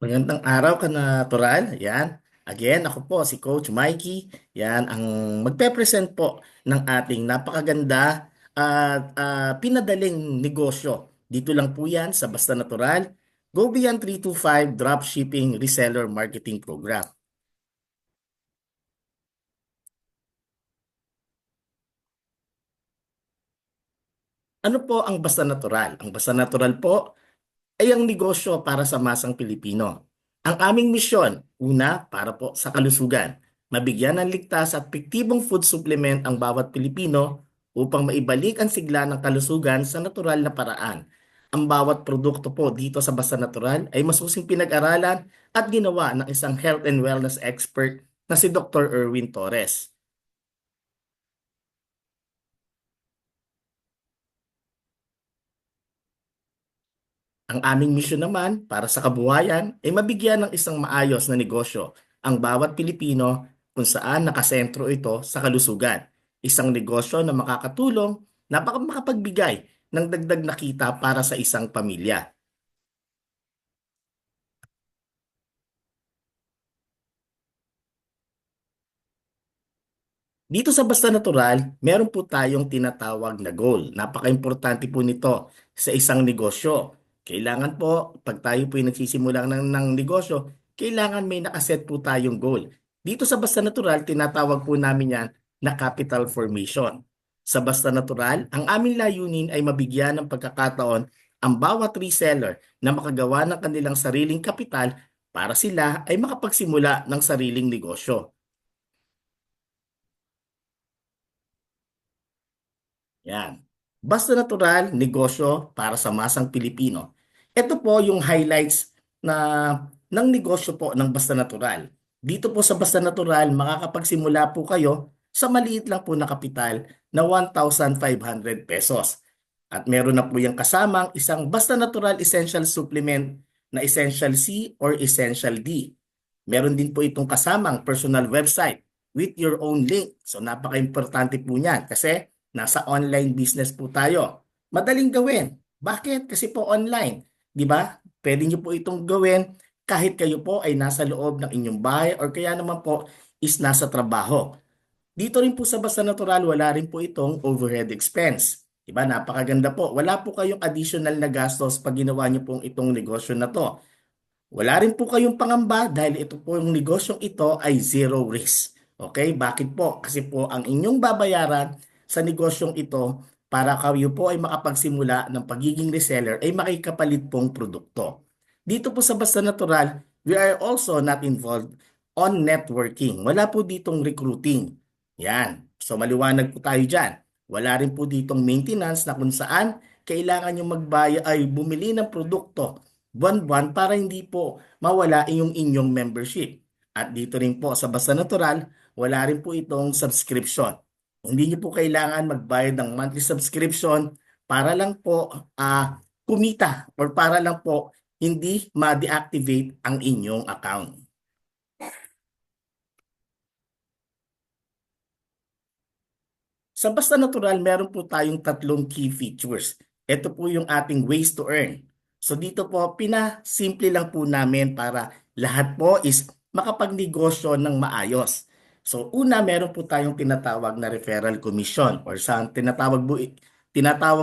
Magandang araw ka natural. Yan. Again, ako po si Coach Mikey. Yan ang magpe-present po ng ating napakaganda at pinadaling negosyo. Dito lang po yan sa Basta Natural. Go Beyond 325 Dropshipping Reseller Marketing Program. Ano po ang Basta Natural? Ang Basta Natural po ay ang negosyo para sa masang Pilipino. Ang aming misyon, una, para po sa kalusugan, mabigyan ng ligtas at epektibong food supplement ang bawat Pilipino upang maibalik ang sigla ng kalusugan sa natural na paraan. Ang bawat produkto po dito sa Basta Natural ay masusing pinag-aralan at ginawa ng isang health and wellness expert na si Dr. Erwin Torres. Ang aming misyon naman para sa kabuhayan ay mabigyan ng isang maayos na negosyo ang bawat Pilipino kung saan nakasentro ito sa kalusugan. Isang negosyo na makakatulong na makapagbigay ng dagdag na kita para sa isang pamilya. Dito sa Basta Natural, meron po tayong tinatawag na goal. Napaka-importante po nito sa isang negosyo. Kailangan po, pag tayo po ay nagsisimula ng negosyo, kailangan may nakaset po tayong goal. Dito sa Basta Natural, tinatawag po namin yan na capital formation. Sa Basta Natural, ang aming layunin ay mabigyan ng pagkakataon ang bawat reseller na makagawa ng kanilang sariling kapital para sila ay makapagsimula ng sariling negosyo. Yan. Basta Natural, negosyo para sa masang Pilipino. Ito po yung highlights na ng negosyo po ng Basta Natural. Dito po sa Basta Natural, makakapagsimula po kayo sa maliit lang po na kapital na 1,500 pesos. At meron na po yung kasamang isang Basta Natural Essential Supplement na Essential C or Essential D. Meron din po itong kasamang personal website with your own link. So napaka-importante po niyan kasi nasa online business po tayo. Madaling gawin. Bakit? Kasi po online. Di ba? Pwede niyo po itong gawin kahit kayo po ay nasa loob ng inyong bahay or kaya naman po is nasa trabaho. Dito rin po sa Basta Natural, wala rin po itong overhead expense. Diba? Napakaganda po. Wala po kayong additional na gastos pag ginawa niyo pong itong negosyo na to. Wala rin po kayong pangamba dahil ito po yung negosyong ito ay zero risk. Okay? Bakit po? Kasi po ang inyong babayaran sa negosyong ito para kayo po ay makapagsimula ng pagiging reseller ay makikapalit pong produkto. Dito po sa Basta Natural, we are also not involved on networking. Wala po ditong recruiting. Yan. So maliwanag po tayo dyan. Wala rin po ditong maintenance na kung saan kailangan yung magbaya ay bumili ng produkto buwan-buwan para hindi po mawala inyong membership. At dito rin po sa Basta Natural, wala rin po itong subscription. Hindi niyo po kailangan magbayad ng monthly subscription para lang po kumita or para lang po hindi ma-deactivate ang inyong account. Sa Basta Natural, meron po tayong tatlong key features. Ito po yung ating ways to earn. So dito po, pinasimple lang po namin para lahat po is makapagnegosyo ng maayos. So una, meron po tayong tinatawag na referral commission or sa tinatawag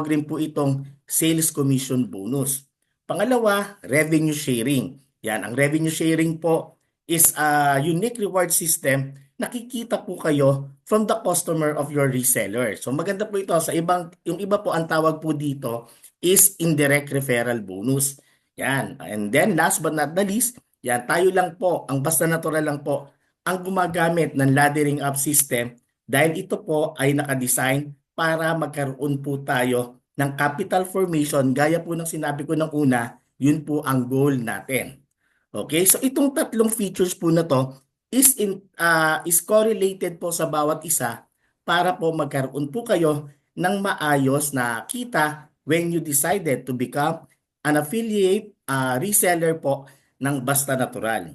rin po itong sales commission bonus. Pangalawa, revenue sharing. Yan, ang revenue sharing po is a unique reward system. Nakikita po kayo from the customer of your reseller. So maganda po ito sa yung iba po ang tawag po dito is indirect referral bonus. Yan. And then last but not the least, yan tayo lang po, ang Basta Natural lang po ang gumagamit ng laddering up system dahil ito po ay nakadesign para magkaroon po tayo ng capital formation gaya po ng sinabi ko ng una, yun po ang goal natin. Okay, so itong tatlong features po na to is correlated po sa bawat isa para po magkaroon po kayo ng maayos na kita when you decided to become an affiliate reseller po ng Basta Natural.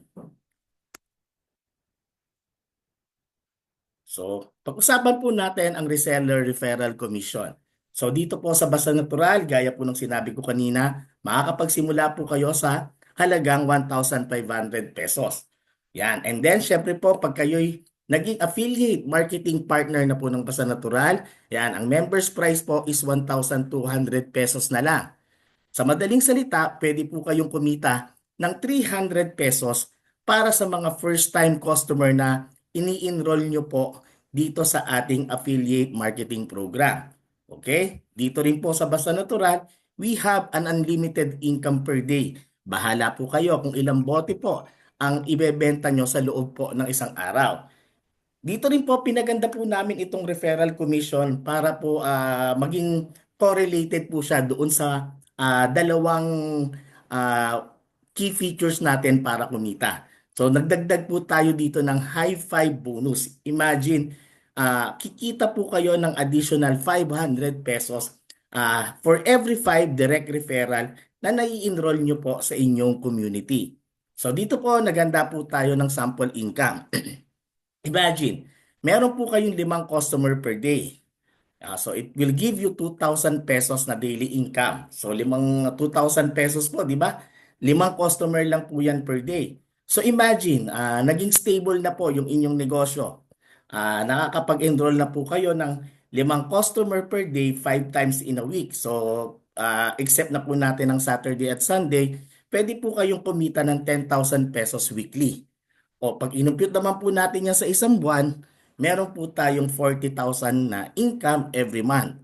So, pag-usapan po natin ang reseller referral commission. So, dito po sa Basta Natural, gaya po ng sinabi ko kanina, makakapagsimula po kayo sa halagang 1,500 pesos. Yan. And then, syempre po, pag kayo'y naging affiliate marketing partner na po ng Basta Natural, yan, ang members price po is 1,200 pesos na lang. Sa madaling salita, pwede po kayong kumita ng 300 pesos para sa mga first-time customer na ini-enroll nyo po dito sa ating affiliate marketing program. Okay? Dito rin po sa Basta Natural, we have an unlimited income per day. Bahala po kayo kung ilang bote po ang ibebenta nyo sa loob po ng isang araw. Dito rin po pinaganda po namin itong referral commission para po maging correlated po siya doon sa dalawang ah, key features natin para kumita. So nagdagdag po tayo dito ng high five bonus. Imagine, kikita po kayo ng additional 500 pesos for every 5 direct referral na nai-enroll nyo po sa inyong community. So dito po naganda po tayo ng sample income. Imagine, meron po kayong 5 customer per day. So it will give you 2,000 pesos na daily income. So limang 2,000 pesos po, di ba? 5 customer lang po yan per day. So imagine, naging stable na po yung inyong negosyo. Nakakapag-enroll na po kayo ng 5 customer per day, 5 times in a week. So except na po natin ng Saturday at Sunday, pwede po kayong kumita ng 10,000 pesos weekly. O pag inumpute naman po natin yan sa isang buwan, meron po tayong 40,000 na income every month.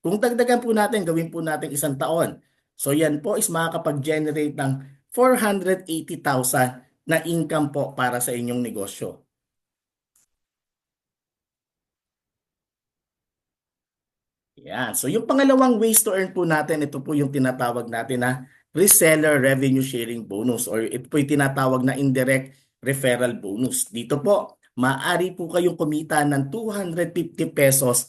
Kung dagdagan po natin, gawin po natin isang taon. So yan po is makakapag-generate ng 480,000 na income po para sa inyong negosyo. Yan. So yung pangalawang ways to earn po natin, ito po yung tinatawag natin na reseller revenue sharing bonus or ito po yung tinatawag na indirect referral bonus. Dito po, maaari po kayong kumita ng 250 pesos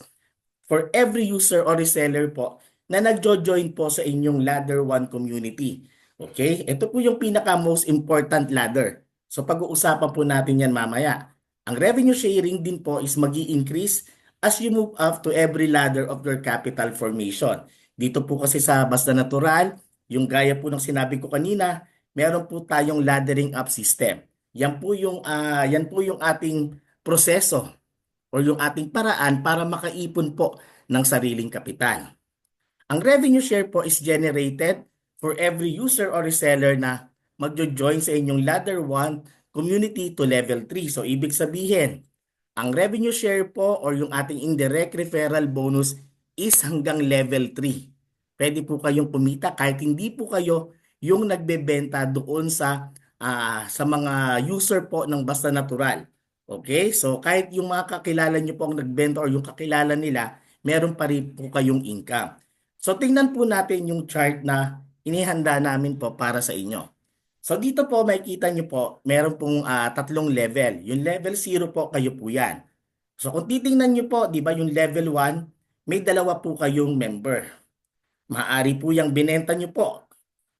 for every user or reseller po na nagjo-join po sa inyong Ladder 1 community. Okay? Ito po yung pinaka most important ladder. So pag-uusapan po natin yan mamaya. Ang revenue sharing din po is magi-increase as you move up to every ladder of your capital formation. Dito po kasi sa Basta Natural, yung gaya po ng sinabi ko kanina, meron po tayong laddering up system. Yan po yung ating proseso o yung ating paraan para makaipon po ng sariling kapital. Ang revenue share po is generated for every user or reseller na magjo-join sa inyong Ladder 1 community to level 3. So ibig sabihin, ang revenue share po or yung ating indirect referral bonus is hanggang level 3. Pwede po kayong kumita kahit hindi po kayo yung nagbebenta doon sa mga user po ng Basta Natural. Okay? So kahit yung mga kakilala nyo po ang nagbenta or yung kakilala nila, meron pa rin po kayong income. So tingnan po natin yung chart na inihanda namin po para sa inyo. So dito po makikita nyo po, meron pong tatlong level. Yung level 0 po, kayo po yan. So kung titingnan nyo po, di ba yung level 1, may dalawa po kayong member. Maaari po yung binenta nyo po,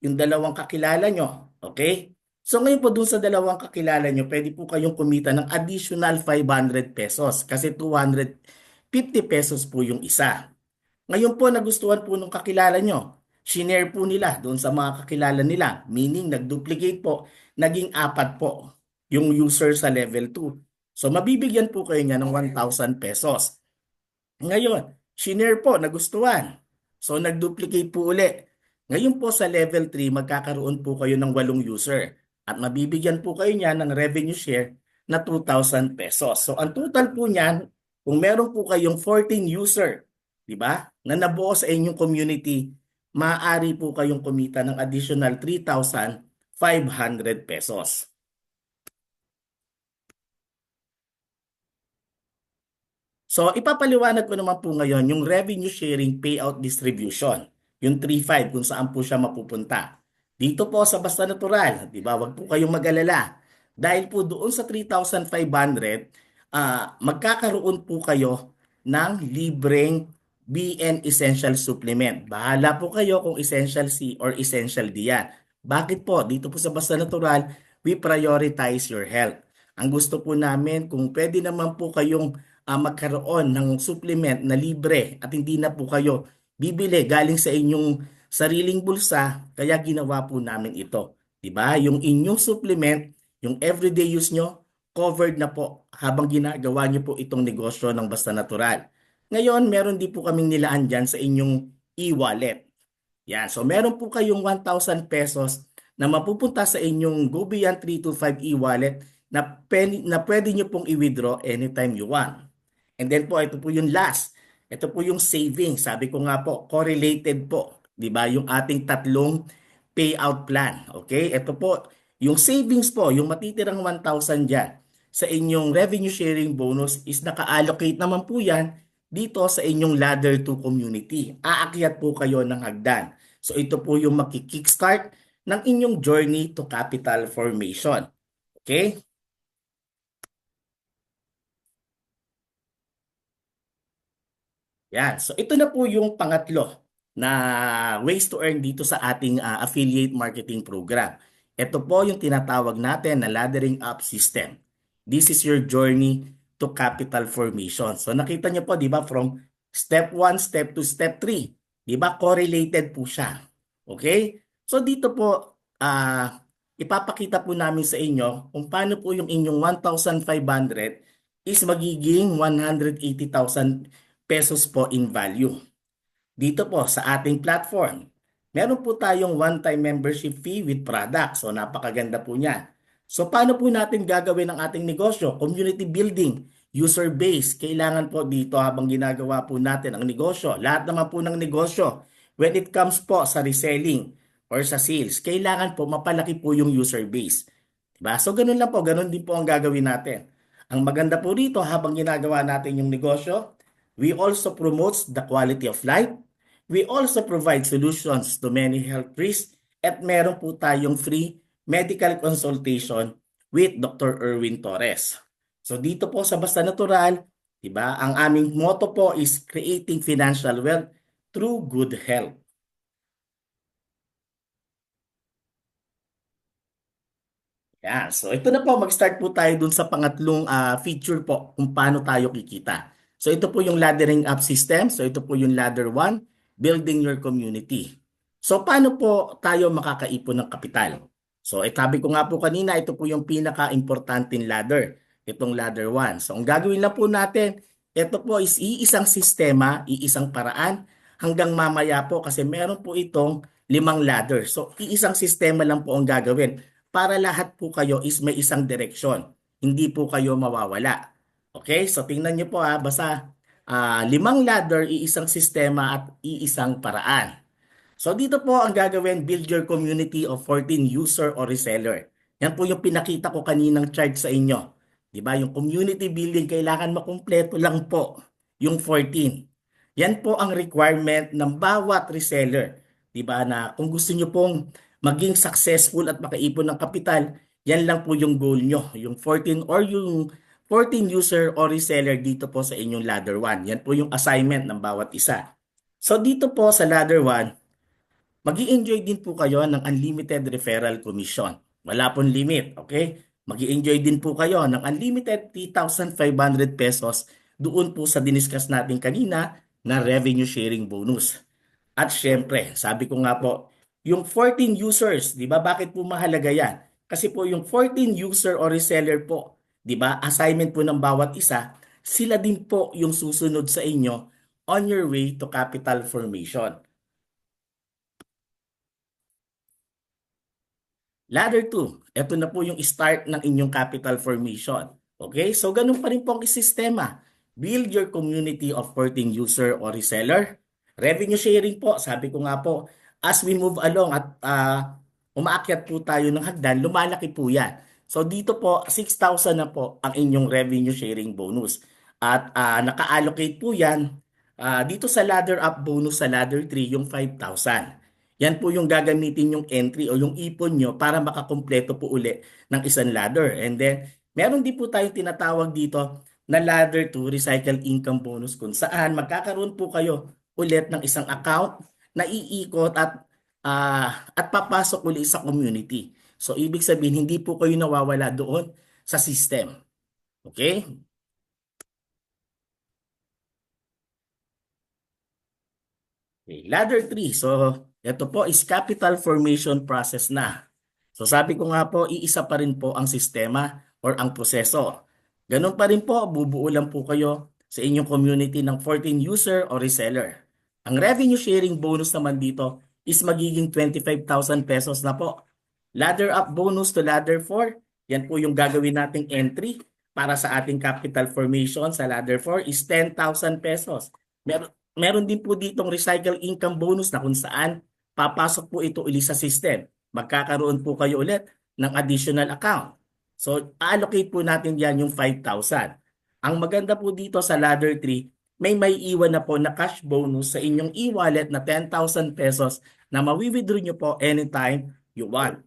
yung dalawang kakilala nyo. Okay? So ngayon po dun sa dalawang kakilala nyo, pwede po kayong kumita ng additional 500 pesos kasi 250 pesos po yung isa. Ngayon po nagustuhan po nung kakilala nyo. Shinare po nila doon sa mga kakilala nila. Meaning nag-duplicate po, naging 4 po yung user sa level 2. So mabibigyan po kayo niya ng 1,000 pesos. Ngayon, shinare po, nagustuhan. So nag-duplicate po uli. Ngayon po sa level 3, magkakaroon po kayo ng 8 user. At mabibigyan po kayo niya ng revenue share na 2,000 pesos. So ang total po niyan, kung meron po kayong 14 user, di ba, na nabuo sa inyong community, maaari po kayong kumita ng additional 3,500 pesos. So, ipapaliwanag ko naman po ngayon yung revenue sharing payout distribution. Yung 3-5 kung saan po siya mapupunta. Dito po sa Basta Natural, di ba? Wag po kayong mag-alala. Dahil po doon sa 3,500, magkakaroon po kayo ng libreng BN Essential Supplement. Bahala po kayo kung Essential C or Essential D yan. Bakit po? Dito po sa Basta Natural, we prioritize your health. Ang gusto po namin, kung pwede naman po kayong magkaroon ng supplement na libre at hindi na po kayo bibili galing sa inyong sariling bulsa, kaya ginawa po namin ito. 'Di ba? Yung inyong supplement, yung everyday use nyo, covered na po habang ginagawa nyo po itong negosyo ng Basta Natural. Ngayon, meron din po kaming nilaan dyan sa inyong e-wallet. Yan. So meron po kayong 1,000 pesos na mapupunta sa inyong GoBeyond 325 e-wallet na pwede nyo pong i-withdraw anytime you want. And then po, ito po yung last. Ito po yung savings. Sabi ko nga po, correlated po. 'Di ba? Yung ating tatlong payout plan. Okay? Ito po, yung savings po, yung matitirang 1,000 dyan sa inyong revenue sharing bonus is naka-allocate naman po yan dito sa inyong ladder to community. Aakyat po kayo ng hagdan. So ito po yung makikickstart ng inyong journey to capital formation. Okay? Yan. So ito na po yung pangatlo na ways to earn dito sa ating affiliate marketing program. Ito po yung tinatawag natin na laddering up system. This is your journey to capital formation. So nakita niyo po, 'di ba, from step 1, step 2, step 3, 'di ba, correlated po siya. Okay? So dito po ipapakita po namin sa inyo kung paano po yung inyong 1,500 is magiging 180,000 pesos po in value. Dito po sa ating platform, meron po tayong one-time membership fee with product. So napakaganda po niyan. So paano po natin gagawin ang ating negosyo? Community building, user base. Kailangan po dito habang ginagawa po natin ang negosyo. Lahat naman po ng negosyo, when it comes po sa reselling or sa sales, kailangan po mapalaki po yung user base. Diba? So ganun lang po, ganun din po ang gagawin natin. Ang maganda po dito habang ginagawa natin yung negosyo, we also promotes the quality of life. We also provide solutions to many health risks at meron po tayong free medical consultation with Dr. Erwin Torres. So dito po sa Basta Natural, 'di ba? Ang aming motto po is creating financial wealth through good health. Yan. So ito na po, mag-start po tayo dun sa pangatlong feature po kung paano tayo kikita. So ito po yung laddering up system. So ito po yung ladder 1, building your community. So paano po tayo makakaipon ng kapital? So sabi ko nga po kanina, ito po yung pinaka-importanting ladder. Itong ladder 1. So ang gagawin lang po natin, ito po is iisang sistema, iisang paraan hanggang mamaya po kasi meron po itong 5 ladder. So iisang sistema lang po ang gagawin para lahat po kayo is may isang direksyon. Hindi po kayo mawawala. Okay? So tingnan niyo po basta 5 ladder, iisang sistema at iisang paraan. So dito po ang gagawin, build your community of 14 user or reseller. Yan po yung pinakita ko kaninang chart sa inyo. 'Di ba? Yung community building kailangan makumpleto lang po yung 14. Yan po ang requirement ng bawat reseller. 'Di ba, na kung gusto niyo pong maging successful at makaipon ng kapital, yan lang po yung goal nyo. Yung 14 or yung 14 user or reseller dito po sa inyong ladder 1. Yan po yung assignment ng bawat isa. So dito po sa ladder 1, mag-i-enjoy din po kayo ng unlimited referral commission. Wala pong limit, okay? Mag-i-enjoy din po kayo ng unlimited 3,500 pesos doon po sa diniscuss natin kanina na revenue sharing bonus. At syempre, sabi ko nga po, yung 14 users, di ba, bakit po mahalaga yan? Kasi po yung 14 user or reseller po, di ba, assignment po ng bawat isa, sila din po yung susunod sa inyo on your way to capital formation. Ladder 2, ito na po yung start ng inyong capital formation. Okay? So, ganun pa rin po ang sistema. Build your community of 14 user or reseller. Revenue sharing po, sabi ko nga po, as we move along at umaakyat po tayo ng hagdan, lumalaki po yan. So, dito po, 6,000 na po ang inyong revenue sharing bonus. At naka-allocate po yan dito sa ladder up bonus sa ladder 3, yung 5,000. Yan po yung gagamitin yung entry o yung ipon nyo para makakumpleto po uli ng isang ladder. And then, meron din po tayong tinatawag dito na ladder to recycle income bonus kung saan magkakaroon po kayo ulit ng isang account na iikot at papasok uli sa community. So, ibig sabihin, hindi po kayo nawawala doon sa system. Okay? Okay. Ladder 3. So, ito po is capital formation process na. So sabi ko nga po, iisa pa rin po ang sistema or ang proseso. Ganun pa rin po, bubuo lang po kayo sa inyong community ng 14 user o reseller. Ang revenue sharing bonus naman dito is magiging 25,000 pesos na po. Ladder up bonus to ladder 4, yan po yung gagawin nating entry para sa ating capital formation sa ladder 4 is 10,000 pesos. Meron din po ditong recycle income bonus na kung saan papasok po ito ulit sa system. Magkakaroon po kayo ulit ng additional account. So, allocate po natin yan yung 5,000. Ang maganda po dito sa ladder 3, may iwan na po na cash bonus sa inyong e-wallet na 10,000 pesos na mawi-withdraw nyo po anytime you want.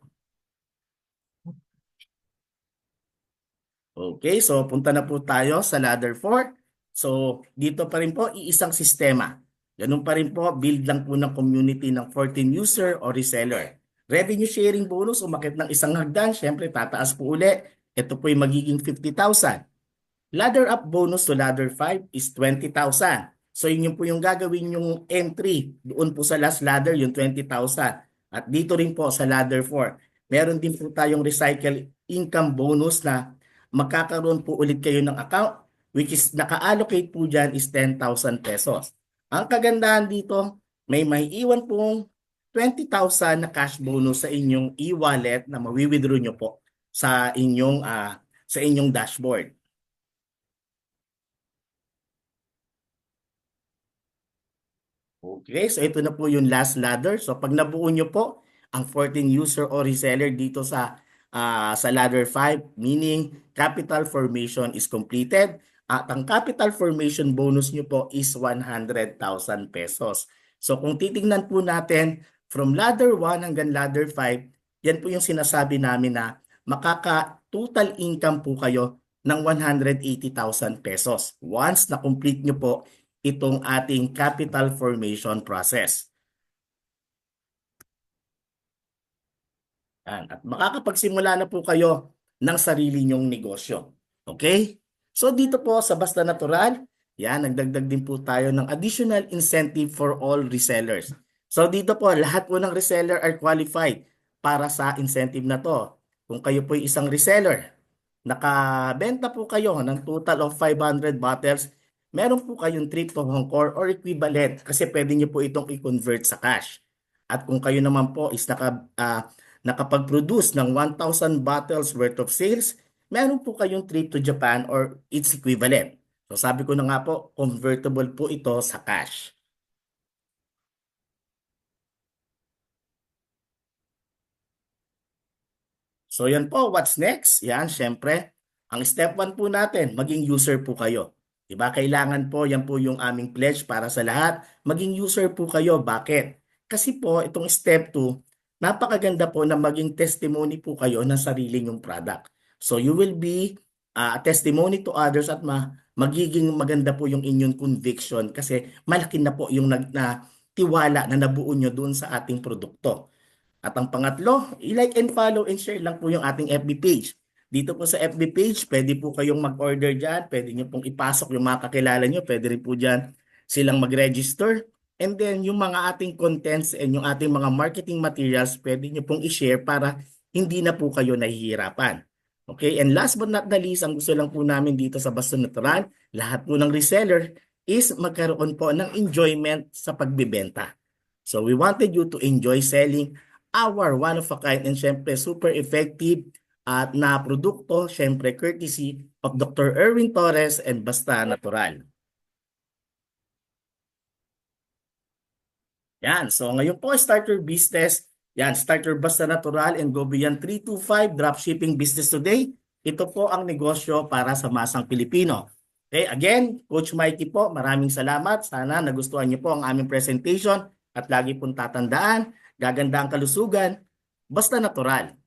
Okay, so punta na po tayo sa ladder 4. So, dito pa rin po, iisang sistema. Ganun pa rin po, build lang po ng community ng 14 user o reseller. Revenue sharing bonus, umakit ng isang hagdan, syempre tataas po uli. Ito po yung magiging 50,000. Ladder up bonus to ladder 5 is 20,000. So yun po yung gagawin yung entry doon po sa last ladder, yung 20,000. At dito rin po sa ladder 4, meron din po tayong recycle income bonus na magkakaroon po ulit kayo ng account which is naka-allocate po dyan is 10,000 pesos. Ang kagandahan dito, may iwan pong 20,000 na cash bonus sa inyong e-wallet na mawi-withdraw nyo po sa inyong dashboard. Okay, so ito na po yung last ladder. So pag nabuo nyo po ang 14 user or reseller dito sa ladder 5, meaning capital formation is completed. At ang capital formation bonus nyo po is 100,000 pesos. So kung titingnan po natin from ladder 1 hanggang ladder 5, yan po yung sinasabi namin na makaka-total income po kayo ng 180,000 pesos once na complete nyo po itong ating capital formation process. At makakapagsimula na po kayo ng sarili nyong negosyo. Okay? So dito po sa Basta Natural, yan, nagdagdag din po tayo ng additional incentive for all resellers. So dito po, lahat po ng reseller are qualified para sa incentive na to. Kung kayo po isang reseller, nakabenta po kayo ng total of 500 bottles, meron po kayong trip to Hongkor or equivalent kasi pwede nyo po itong i-convert sa cash. At kung kayo naman po is nakapag-produce ng 1,000 bottles worth of sales, meron po kayong trip to Japan or its equivalent. So sabi ko na nga po, convertible po ito sa cash. So yan po, what's next? Yan, syempre, ang step 1 po natin, maging user po kayo. Diba? Kailangan po, yan po yung aming pledge para sa lahat. Maging user po kayo. Bakit? Kasi po, itong step 2, napakaganda po na maging testimony po kayo ng sarili nyong product. So you will be a testimony to others at magiging maganda po yung inyong conviction kasi malaki na po yung tiwala na nabuo nyo doon sa ating produkto. At ang pangatlo, i-like and follow and share lang po yung ating FB page. Dito po sa FB page, pwede po kayong mag-order dyan. Pwede nyo pong ipasok yung mga kakilala nyo. Pwede rin po dyan silang mag-register. And then yung mga ating contents and yung ating mga marketing materials, pwede nyo pong i-share para hindi na po kayo nahihirapan. Okay, and last but not the least, ang gusto lang po namin dito sa Basta Natural, lahat po ng reseller is magkaroon po ng enjoyment sa pagbibenta. So we wanted you to enjoy selling our one-of-a-kind and syempre super effective at na produkto, syempre courtesy of Dr. Erwin Torres and Basta Natural. Yan, so ngayon po starter business, yan, starter Basta Natural and go beyond 325 dropshipping business today. Ito po ang negosyo para sa masang Pilipino. Okay, again, Coach Mikey po, maraming salamat. Sana nagustuhan niyo po ang aming presentation at lagi pong tatandaan, gaganda ang kalusugan, basta natural.